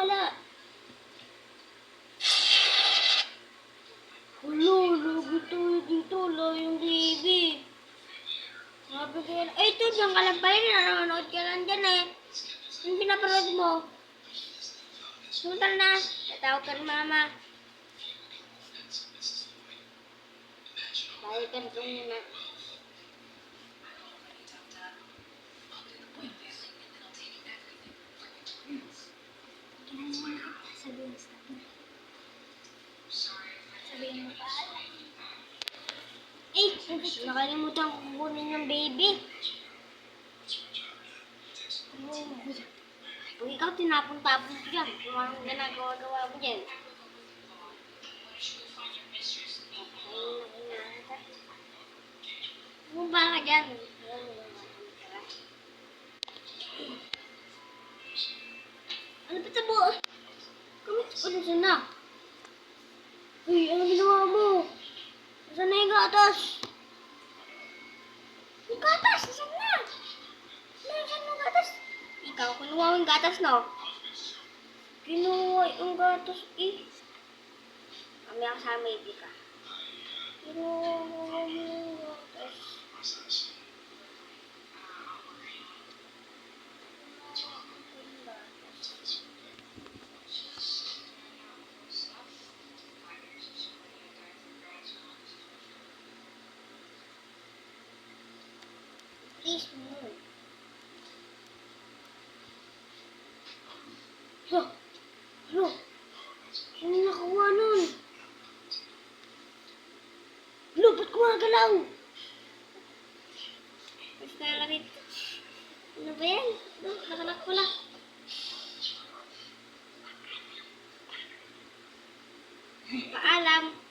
wala. Hulo, lagi tayo dito. Wala yung baby. Sabi ko yan. Ay, ito, diyan ka lang pala. Nanonood ka lang dyan eh. Yung pinapanood mo. Sumunta na. Tatawag ka ng mama. Balik ka ito muna. Sabihin mo pa. Eh, nakalimutan ko kukunin yung baby. Pag ikaw tinapon-tapon ko dyan, kung anong ginagawa-gawa mo dyan. Bumaba ka dyan. Ano ba ito mo? Kamit ko na siya na. Uy, ano ginawa mo? Nasaan na yung gatas? Yung gatas, nasaan na? Nasaan yung gatas? Ikaw, kinuha mo yung gatas, no? Kinuha yung gatas, eh. Mamaya kasama hindi ka. Kinuha mo yung gatas. Please move. Lo, sino nakakuha nun? Lo, ba't gumagalaw? Basta ka rito. Ano ba yan? Lo, nakalak pala. Paalam.